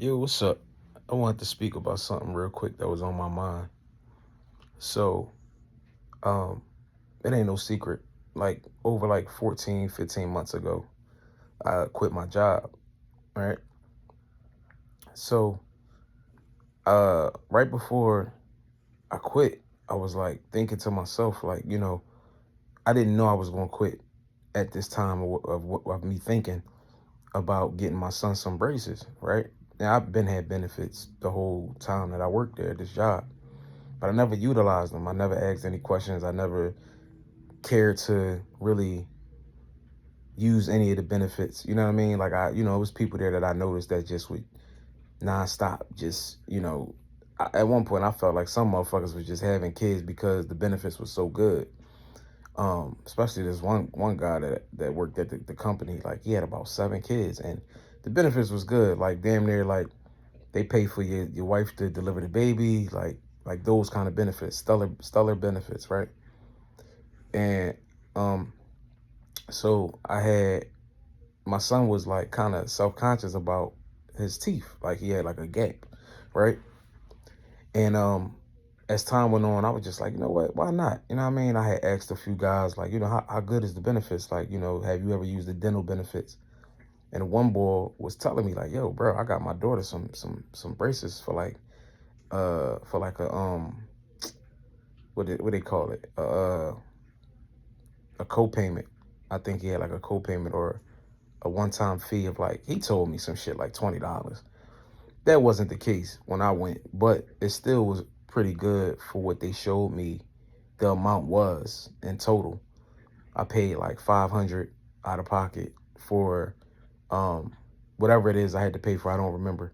Yo, what's up? I wanted to speak about something real quick that was on my mind. So, um, it ain't no secret. Like over like 14, 15 months ago, I quit my job, right? So, right before I quit, I was like thinking to myself, like, I didn't know I was gonna quit at this time of me thinking about getting my son some braces, right? Now I've been had benefits the whole time that I worked there at this job, but I never utilized them. I never asked any questions. I never cared to really use any of the benefits. You know what I mean? Like it was people there that I noticed that just would nonstop, just at one point I felt like some motherfuckers was just having kids because the benefits was so good. Especially this one guy that worked at the company, like he had about 7 kids and the benefits was good. Like damn near like they pay for your wife to deliver the baby, like those kind of benefits, stellar benefits, right? And um so I had my son was like kind of self-conscious about his teeth, like he had like a gap, right? And as time went on, I was just like, you know what, why not? You know what I mean? I had asked a few guys, like, how good is the benefits? Like, have you ever used the dental benefits? And one boy was telling me like, yo, bro, I got my daughter some braces for like a what they call it, a co-payment. I think he had like a co-payment or a one-time fee of, like, he told me some shit like $20. That wasn't the case when I went, but it still was pretty good for what they showed me the amount was in total. I paid like 500 out of pocket for um whatever it is I had to pay for. I don't remember,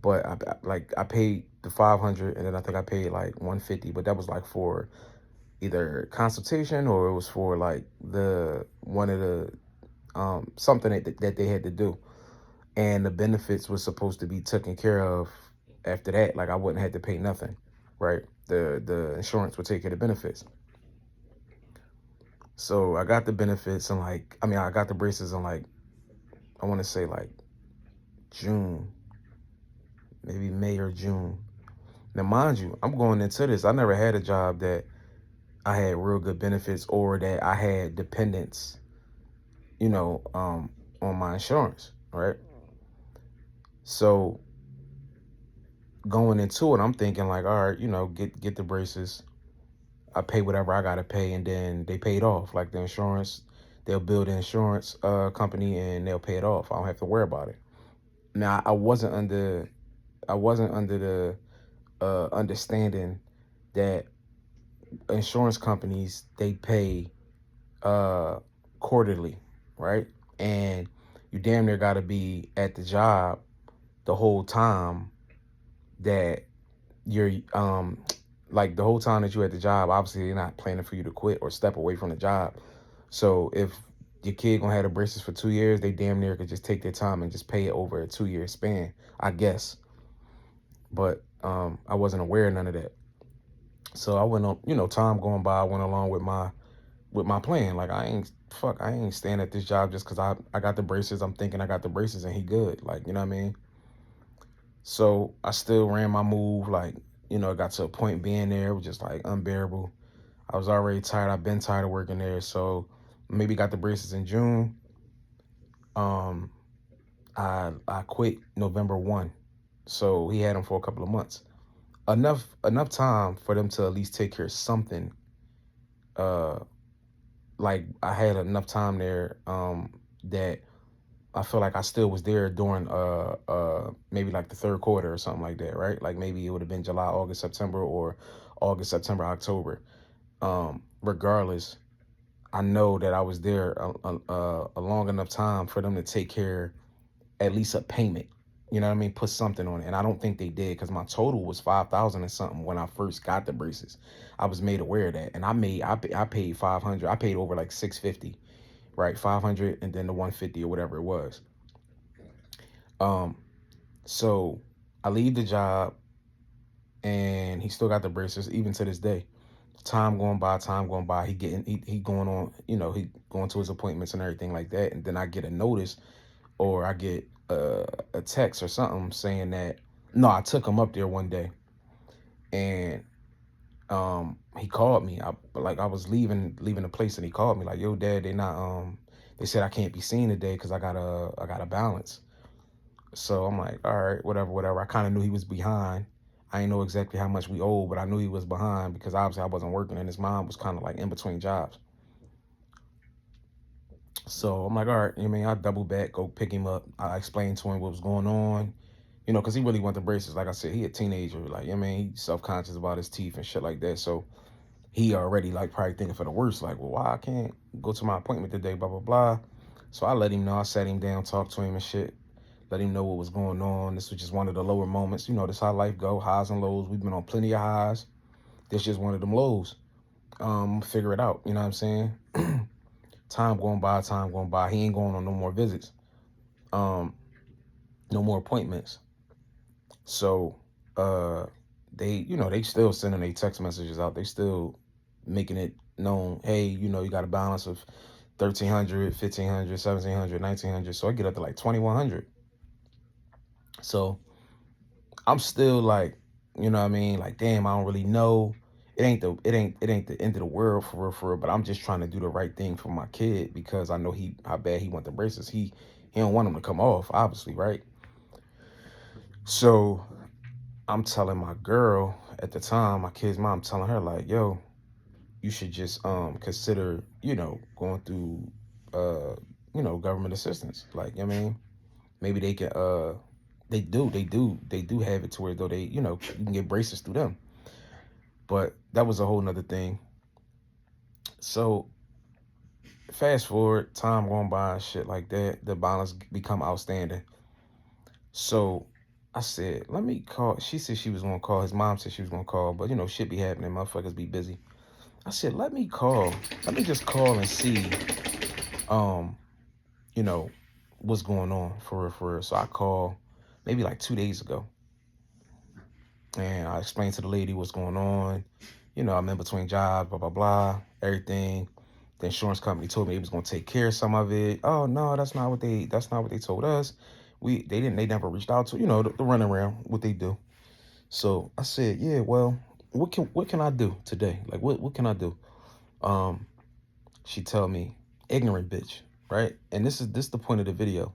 but I paid the 500, and then I think I paid like 150, but that was like for either consultation or it was for like the one of the something that they had to do, and the benefits was supposed to be taken care of after that. Like I wouldn't have to pay nothing, right? The insurance would take care of the benefits. So I got the benefits and I got the braces in like, I want to say like June, maybe May or June. Now mind you, I'm going into this, I never had a job that I had real good benefits or that I had dependents, you know, um, on my insurance, right? So going into it, I'm thinking like, all right, get the braces. I pay whatever I gotta pay, and then they pay it off. Like the insurance, they'll build an insurance company and they'll pay it off. I don't have to worry about it. Now I wasn't under the understanding that insurance companies they pay uh quarterly, right? And you damn near gotta be at the job the whole time that you're like the whole time that you're at the job. Obviously they're not planning for you to quit or step away from the job. So if your kid gonna have the braces for 2 years, they damn near could just take their time and just pay it over a 2 year span, I guess. But I wasn't aware of none of that. So I went on, time going by, I went along with my plan. Like I ain't staying at this job just because I got the braces. I'm thinking I got the braces and he good. Like, you know what I mean? So I still ran my move, like, it got to a point being there, it was just like unbearable. I was already tired. I've been tired of working there. So maybe got the braces in June. Um, I quit November 1. So he had them for a couple of months. Enough time for them to at least take care of something. Uh like I had enough time there that I feel like I still was there during maybe like the third quarter or something like that, right? Like maybe it would have been July, August, September, or August, September, October. Regardless, I know that I was there a long enough time for them to take care at least a payment. You know what I mean? Put something on it. And I don't think they did because my total was 5,000 and something when I first got the braces. I was made aware of that. And I paid 500. I paid over like 650, right? 500 and then the 150 or whatever it was. Um, so I leave the job and he still got the braces even to this day. Time going by, he going on, he going to his appointments and everything like that. And then I get a notice or I get a text or something saying that no, I took him up there one day, and he called me. I was leaving the place, and he called me like, "Yo, Dad, they said I can't be seen today because I got a balance." So I'm like, all right, whatever. I kind of knew he was behind. I didn't know exactly how much we owed, but I knew he was behind because obviously I wasn't working, and his mom was kind of like in between jobs. So I'm like, all right, you know what I mean, I double back, go pick him up. I explained to him what was going on, because he really wanted the braces. Like I said, he a teenager, like, you know what I mean, he's self-conscious about his teeth and shit like that. So he already like probably thinking for the worst, like, well, why I can't go to my appointment today, blah, blah, blah. So I let him know. I sat him down, talked to him and shit, let him know what was going on. This was just one of the lower moments. This how life go, highs and lows. We've been on plenty of highs. This just one of them lows. Figure it out, you know what I'm saying? Time going by. He ain't going on no more visits. No more appointments. So they still sending their text messages out. They still making it known, hey, you got a balance of 1,300, 1,500, 1,700, 1,900. So I get up to like 2,100. So I'm still like, you know what I mean? Like, damn, I don't really know. It ain't the end of the world for real, but I'm just trying to do the right thing for my kid because I know how bad he want the braces. He don't want them to come off, obviously, right? So I'm telling my girl at the time, my kid's mom, telling her like, yo, you should just consider, going through government assistance. Like, you know what I mean? Maybe they can they do have it to where though you can get braces through them. But that was a whole nother thing. So fast forward, time going by and shit like that, the balance become outstanding. So I said, let me call. She said she was gonna call. His mom said she was gonna call, but shit be happening. Motherfuckers be busy. I said, let me call. Let me just call and see, um, you know, what's going on for real, for real. So I called maybe like 2 days ago, and I explained to the lady what's going on. I'm in between jobs, blah blah blah, everything. The insurance company told me it was gonna take care of some of it. Oh no, that's not what they told us. They never reached out to, the runaround, what they do. So I said, yeah, well, what can I do today? Like what can I do? Um, she tell me, ignorant bitch, right? And this the point of the video.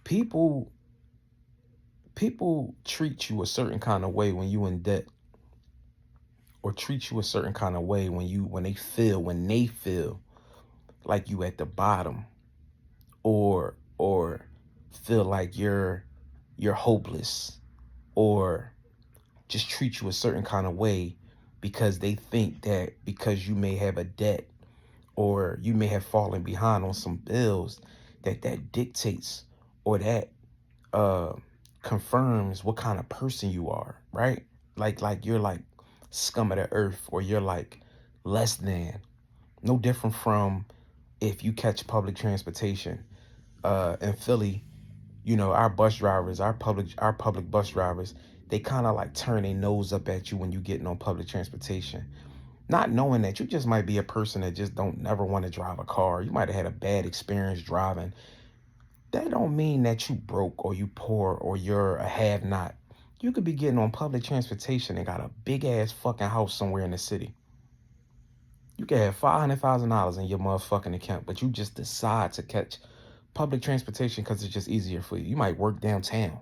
People people treat you a certain kind of way when you in debt, or treat you a certain kind of way when they feel like you at the bottom, or feel like you're hopeless, or just treat you a certain kind of way because they think that because you may have a debt, or you may have fallen behind on some bills, that dictates, or that uh confirms what kind of person you are, right? Like you're like scum of the earth, or you're like less than. No different from if you catch public transportation in Philly. Our bus drivers, our public bus drivers, they kind of like turn their nose up at you when you getting on public transportation, not knowing that you just might be a person that just don't never want to drive a car. You might have had a bad experience driving. That don't mean that you broke, or you poor, or you're a have not. You could be getting on public transportation and got a big ass fucking house somewhere in the city. You could have $500,000 in your motherfucking account, but you just decide to catch public transportation because it's just easier for you. You might work downtown.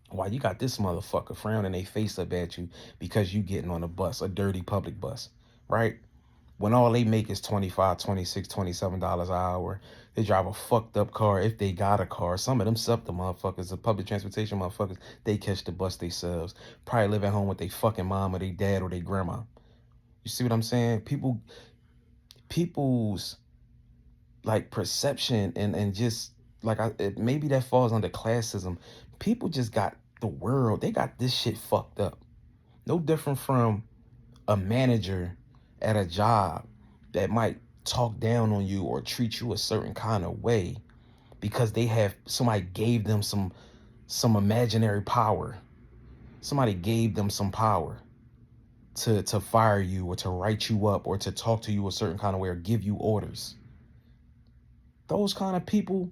Why you got this motherfucker frowning their face up at you because you getting on a bus, a dirty public bus, right? When all they make is 25, 26, $27 an hour. They drive a fucked up car if they got a car. Some of them SEPTA motherfuckers, the public transportation motherfuckers, they catch the bus themselves. Probably live at home with their fucking mom or their dad or their grandma. You see what I'm saying? People's like perception, and just like maybe that falls under classism. People just got the world. They got this shit fucked up. No different from a manager at a job that might talk down on you or treat you a certain kind of way because somebody gave them some imaginary power. Somebody gave them some power to fire you, or to write you up, or to talk to you a certain kind of way, or give you orders. those kind of people,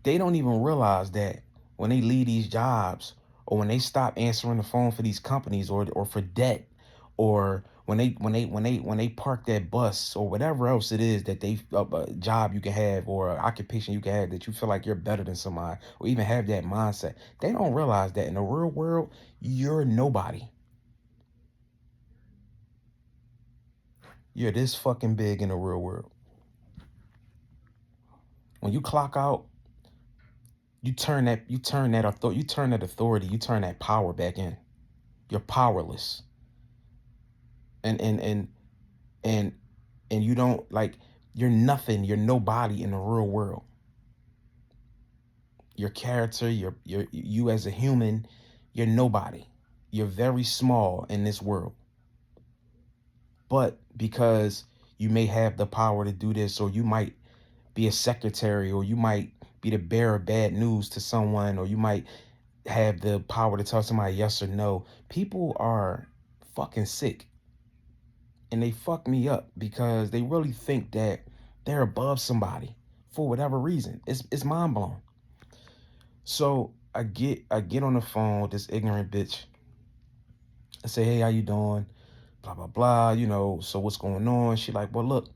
they don't even realize that when they leave these jobs, or when they stop answering the phone for these companies, or for debt, or when they park that bus, or whatever else it is that they a job you can have, or occupation you can have, that you feel like you're better than somebody, or even have that mindset, they don't realize that in the real world you're nobody. You're this fucking big in the real world. When you clock out, you turn that authority, you turn that power back in. You're powerless. And and and and and you don't, like, you're nothing, you're nobody in the real world. Your character, you as a human, you're nobody. You're very small in this world. But because you may have the power to do this, or you might be a secretary, or you might be the bearer of bad news to someone, or you might have the power to tell somebody yes or no, people are fucking sick. And they fuck me up because they really think that they're above somebody for whatever reason. It's mind blowing. So I get on the phone with this ignorant bitch. I say, hey, how you doing? Blah blah blah. So what's going on? She like, well, look,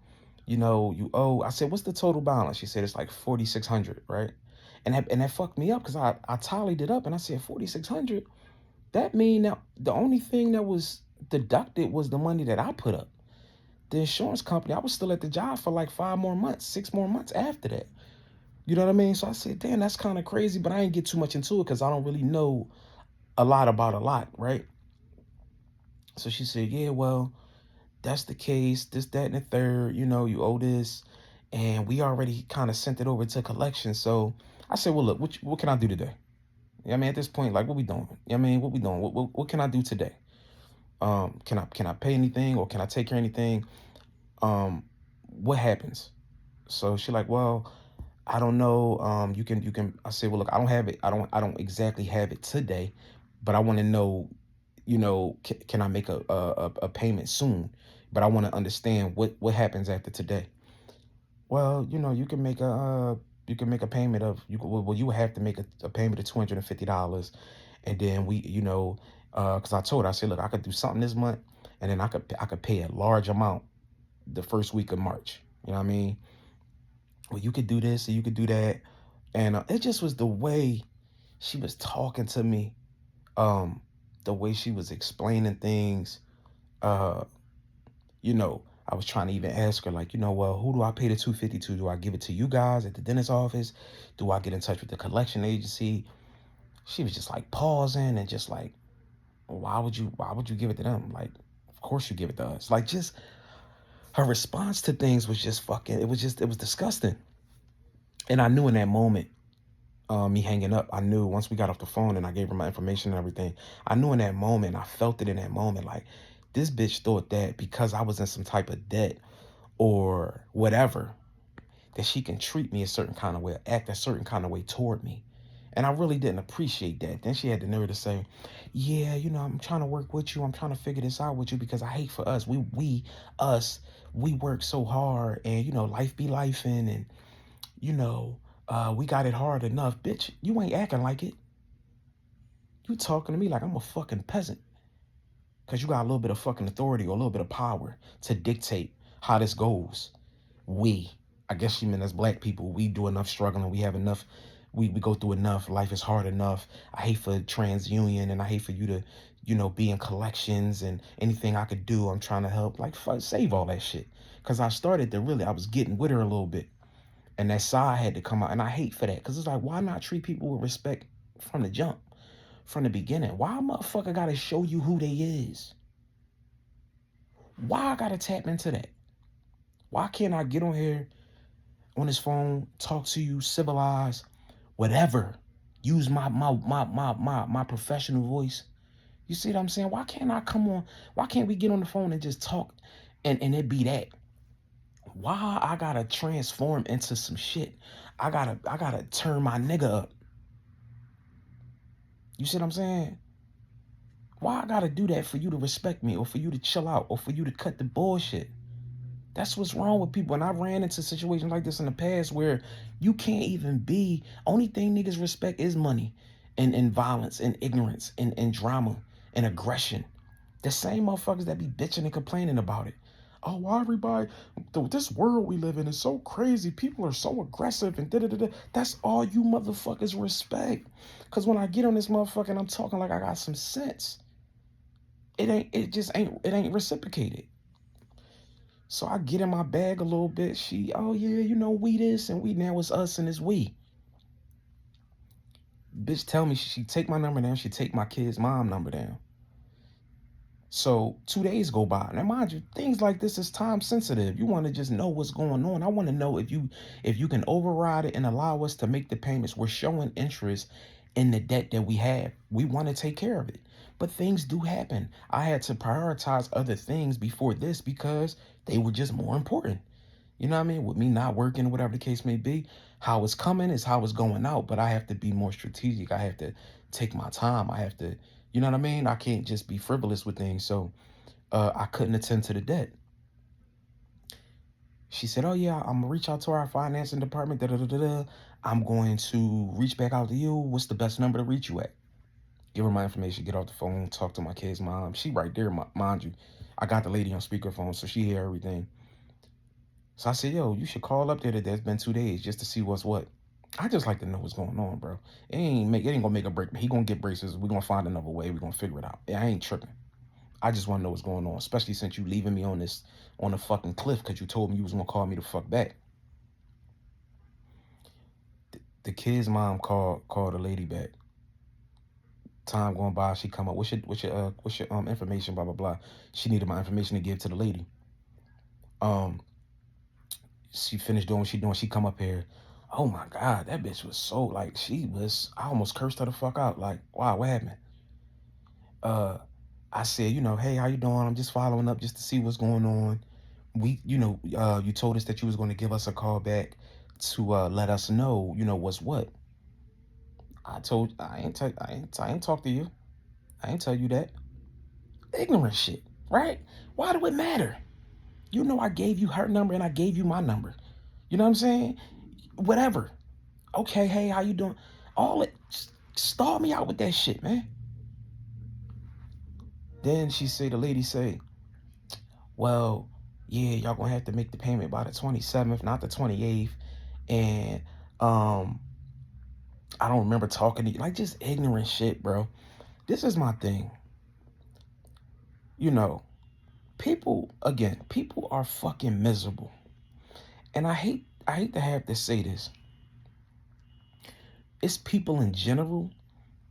you owe. I said, what's the total balance? She said it's like 4,600, right? And that fucked me up because I tallied it up and I said 4,600. That mean that the only thing that was deducted was the money that I put up. The insurance company, I was still at the job for like 5 more months, 6 more months after that. You know what I mean? So I said, damn, that's kind of crazy, but I ain't get too much into it because I don't really know a lot about a lot, right? So she said, yeah, well, that's the case, this, that, and the third, you owe this. And we already kind of sent it over to collection. So I said, well, look, what can I do today? I mean, at this point, like, what we doing? I mean, what we doing? What can I do today? Can I pay anything, or can I take care of anything? What happens? So she like, well, I don't know. You can. I say, well, look, I don't have it. I don't exactly have it today, but I want to know. Can I make a payment soon? But I want to understand what happens after today. Well, you can make a payment of well, you would have to make a payment of $250, and then because I told her, I said, look, I could do something this month, and then I could pay a large amount the first week of March. You know what I mean? Well, you could do this, or you could do that. And it just was the way she was talking to me, um the way she was explaining things. uh I was trying to even ask her, like, well, who do I pay the 250 to? Do I give it to you guys at the dentist office? Do I get in touch with the collection agency? She was just like pausing and just like, why would you give it to them? Like, of course you give it to us. Like, just her response to things was just fucking, it was disgusting. And I knew in that moment, me hanging up, I knew once we got off the phone and I gave her my information and everything, I knew in that moment, I felt it in that moment, like, this bitch thought that because I was in some type of debt or whatever, that she can treat me a certain kind of way, act a certain kind of way toward me. And I really didn't appreciate that. Then she had the nerve to say, yeah, I'm trying to work with you. I'm trying to figure this out with you because I hate for us. Us, we work so hard, and, life be life and you know, we got it hard enough. Bitch, you ain't acting like it. You talking to me like I'm a fucking peasant. Because you got a little bit of fucking authority or a little bit of power to dictate how this goes. We, I guess she meant as black people, we do enough struggling. We have enough, we go through enough. Life is hard enough. I hate for TransUnion, and I hate for you to, be in collections, and anything I could do, I'm trying to help. Like, fuck, save all that shit. Because I was getting with her a little bit. And that side had to come out. And I hate for that. Because it's like, why not treat people with respect from the jump, from the beginning? Why a motherfucker got to show you who they is? Why I got to tap into that? Why can't I get on here on this phone, talk to you, civilize, whatever? Use my professional voice. You see what I'm saying? Why can't I come on? Why can't we get on the phone and just talk, and it be that? Why I gotta transform into some shit? I gotta turn my nigga up. You see what I'm saying? Why I gotta do that for you to respect me, or for you to chill out, or for you to cut the bullshit? That's what's wrong with people. And I ran into situations like this in the past where you can't even be, only thing niggas respect is money and violence and ignorance and drama and aggression. The same motherfuckers that be bitching and complaining about it. Oh, why everybody, this world we live in is so crazy. People are so aggressive and da-da-da-da. That's all you motherfuckers respect. Because when I get on this motherfucker and I'm talking like I got some sense, it ain't reciprocated. So I get in my bag a little bit. She, oh yeah, you know, we this and we now it's us and it's we. Bitch tell me she take my number down, she take my kid's mom number down. So 2 days go by. Now mind you, things like this is time sensitive. You want to just know what's going on. I want to know if you can override it and allow us to make the payments. We're showing interest in the debt that we have. We want to take care of it. But things do happen. I had to prioritize other things before this because they were just more important. You know what I mean? With me not working, whatever the case may be, how it's coming is how it's going out. But I have to be more strategic. I have to take my time. I have to, you know what I mean? I can't just be frivolous with things. So I couldn't attend to the debt. She said, oh, yeah, I'm going to reach out to our financing department. Da, da, da, da, da. I'm going to reach back out to you. What's the best number to reach you at? Give her my information, get off the phone, talk to my kid's mom. She right there, mind you. I got the lady on speakerphone, so she hear everything. So I said, yo, you should call up there today. It's been 2 days just to see what's what. I just like to know what's going on, bro. It ain't gonna make a break. He gonna get braces. We're gonna find another way. We're gonna figure it out. I ain't tripping. I just wanna know what's going on, especially since you leaving me on the fucking cliff because you told me you was gonna call me the fuck back. The kid's mom called the lady back. Time going by, she come up. What's your information? Blah blah blah. She needed my information to give to the lady. She finished doing what she doing. She come up here. Oh my God, that bitch was so like I almost cursed her the fuck out. Like, wow, what happened? I said, you know, hey, how you doing? I'm just following up just to see what's going on. You told us that you was going to give us a call back to let us know, what's what. I ain't talk to you. I ain't tell you that. Ignorant shit, right? Why do it matter? You know, I gave you her number and I gave you my number. You know what I'm saying? Whatever. Okay, hey, how you doing? All it, stall me out with that shit, man. Then the lady say, well, yeah, y'all gonna have to make the payment by the 27th, not the 28th. And I don't remember talking to you. Like, just ignorant shit, bro. This is my thing. You know, people are fucking miserable. And I hate to have to say this. It's people in general,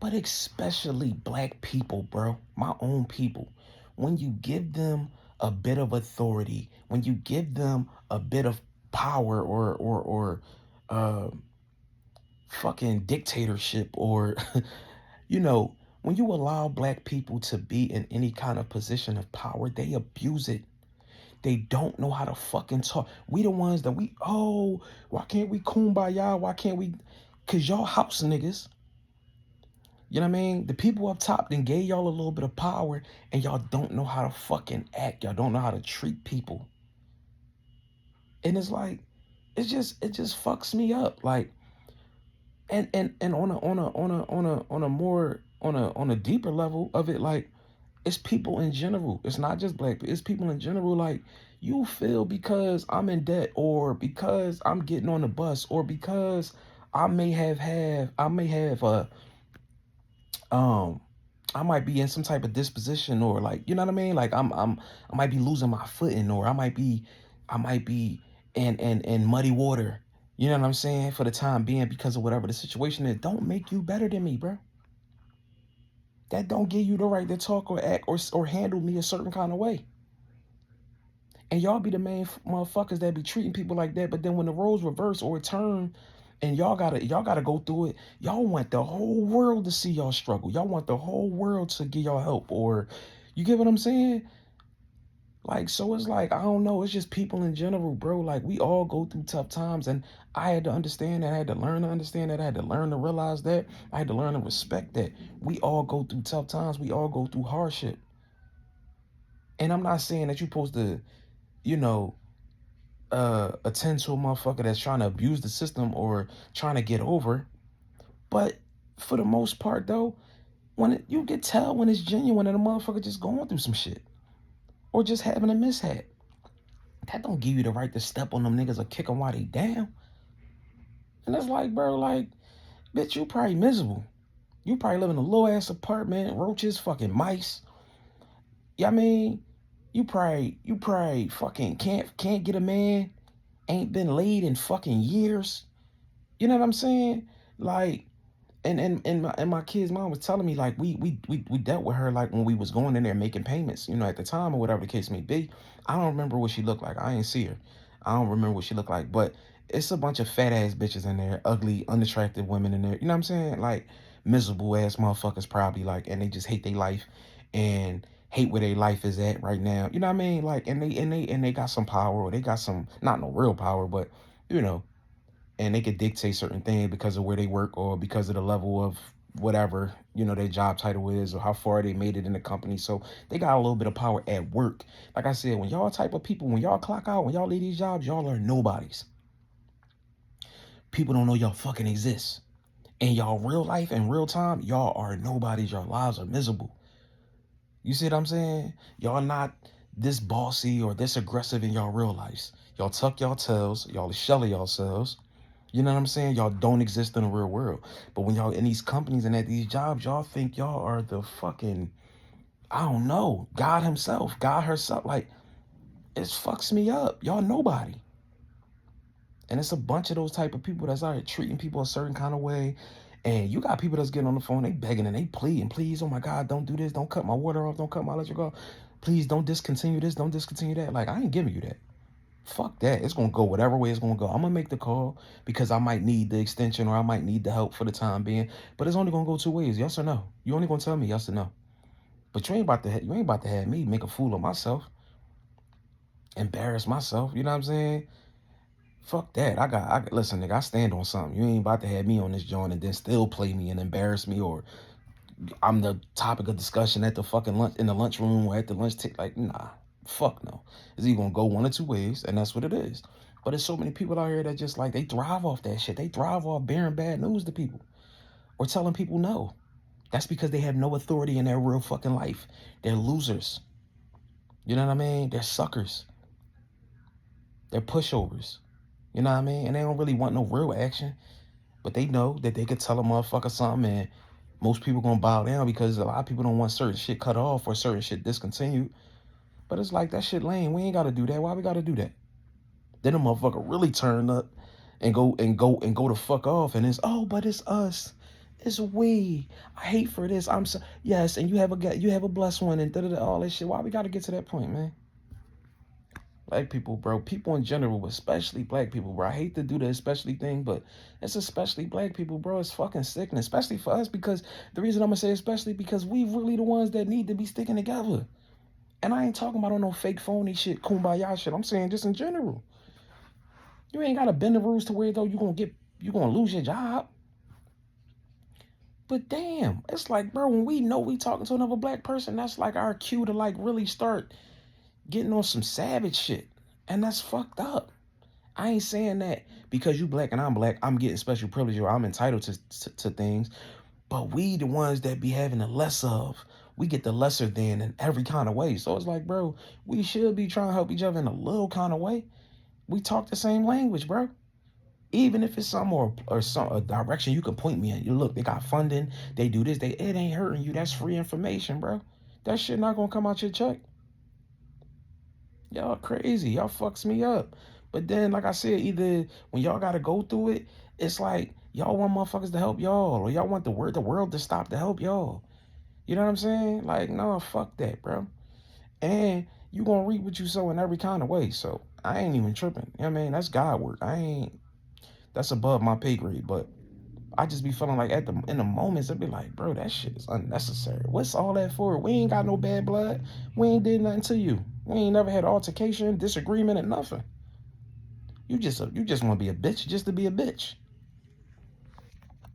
but especially black people, bro. My own people. When you give them a bit of authority, when you give them a bit of power or fucking dictatorship or when you allow black people to be in any kind of position of power, they abuse it. They don't know how to fucking talk. We the ones that why can't we kumbaya? Why can't we? Cause y'all house niggas. You know what I mean? The people up top then gave y'all a little bit of power and y'all don't know how to fucking act. Y'all don't know how to treat people. And it's like, it just fucks me up. Like, and on a deeper level of it, like, it's people in general. It's not just black people. It's people in general. Like, you feel because I'm in debt or because I'm getting on the bus or because I may have a I might be in some type of disposition or like, you know what I mean? Like I might be losing my footing or I might be in muddy water. You know what I'm saying? For the time being because of whatever the situation is. Don't make you better than me, bro. That don't give you the right to talk or act or handle me a certain kind of way. And y'all be the main motherfuckers that be treating people like that. But then when the roles reverse or turn and y'all gotta go through it, y'all want the whole world to see y'all struggle. Y'all want the whole world to give y'all help. Or you get what I'm saying? Like, so it's like, I don't know, it's just people in general, bro. Like, we all go through tough times, and I had to understand that. I had to learn to understand that. I had to learn to realize that. I had to learn to respect that. We all go through tough times. We all go through hardship. And I'm not saying that you're supposed to, you know, attend to a motherfucker that's trying to abuse the system or trying to get over. But for the most part, though, you can tell when it's genuine and a motherfucker just going through some shit or just having a mishap. That don't give you the right to step on them niggas or kick them while they down. And it's like, bro, like, bitch, you probably miserable. You probably live in a little ass apartment, roaches, fucking mice. Yeah, I mean, you probably fucking can't get a man, ain't been laid in fucking years. You know what I'm saying? Like, and my kid's mom was telling me like we dealt with her like when we was going in there making payments, at the time or whatever the case may be. I don't remember what she looked like. I ain't see her. I don't remember what she looked like, but it's a bunch of fat ass bitches in there, ugly, unattractive women in there. You know what I'm saying? Like miserable ass motherfuckers probably like, and they just hate their life and hate where their life is at right now. You know what I mean? Like, and they got some power or they got some not no real power, but you know and they could dictate certain things because of where they work or because of the level of whatever their job title is or how far they made it in the company. So they got a little bit of power at work. Like I said, when y'all type of people, when y'all clock out, when y'all leave these jobs, y'all are nobodies. People don't know y'all fucking exist. In y'all real life and real time, y'all are nobodies. Your lives are miserable. You see what I'm saying? Y'all not this bossy or this aggressive in y'all real lives. Y'all tuck y'all tails, y'all shell of yourselves. You know what I'm saying? Y'all don't exist in the real world. But when y'all in these companies and at these jobs, y'all think y'all are the fucking, I don't know, God himself, God herself. Like, it fucks me up. Y'all nobody. And it's a bunch of those type of people that's out here treating people a certain kind of way. And you got people that's getting on the phone, they begging and they pleading, please, oh my God, don't do this, don't cut my water off, don't cut my electric off. Please don't discontinue this, don't discontinue that. Like, I ain't giving you that. Fuck that. It's going to go whatever way it's going to go. I'm going to make the call because I might need the extension or I might need the help for the time being. But it's only going to go two ways, yes or no. You only going to tell me yes or no. But you ain't about to have me make a fool of myself, embarrass myself. You know what I'm saying? Fuck that. Listen, nigga, I stand on something. You ain't about to have me on this joint and then still play me and embarrass me or I'm the topic of discussion at the fucking lunch in the lunchroom or at the lunch table. Like, nah, fuck no. It's either gonna go one or two ways, and that's what it is. But there's so many people out here that just like they thrive off that shit. They thrive off bearing bad news to people or telling people no. That's because they have no authority in their real fucking life. They're losers. You know what I mean? They're suckers. They're pushovers. You know what I mean? And they don't really want no real action. But they know that they could tell a motherfucker something and most people gonna bow down because a lot of people don't want certain shit cut off or certain shit discontinued. But it's like that shit lame. We ain't gotta do that. Why we gotta do that? Then a motherfucker really turn up and go the fuck off and it's but it's us. It's we. I hate for this. I'm so yes, and you have a blessed one and all that shit. Why we gotta get to that point, man? Black people, bro. People in general, but especially black people, bro. I hate to do the especially thing, but it's especially black people, bro. It's fucking sickening, especially for us because the reason I'm gonna say especially because we really the ones that need to be sticking together. And I ain't talking about on no fake phony shit, kumbaya shit. I'm saying just in general. You ain't gotta bend the rules to where though you gonna lose your job. But damn, it's like, bro, when we know we talking to another black person, that's like our cue to like really start getting on some savage shit. And that's fucked up. I ain't saying that because you black and I'm black, I'm getting special privilege or I'm entitled to things. But we the ones that be having the less of. We get the lesser than in every kind of way. So it's like, bro, we should be trying to help each other in a little kind of way. We talk the same language, bro. Even if it's some or some a direction you can point me in. You look, they got funding, they do this, it ain't hurting you. That's free information, bro. That shit not gonna come out your check. Y'all crazy. Y'all fucks me up. But then, like I said, either when y'all gotta go through it, it's like y'all want motherfuckers to help y'all, or y'all want the world to stop to help y'all. You know what I'm saying? Like, no, fuck that, bro. And you gonna reap what you sow in every kind of way. So I ain't even tripping. You know what I mean? That's God work. That's above my pay grade, but I just be feeling like in the moments I'd be like, bro, that shit is unnecessary. What's all that for? We ain't got no bad blood. We ain't did nothing to you. We ain't never had altercation, disagreement, and nothing. You just want to be a bitch just to be a bitch.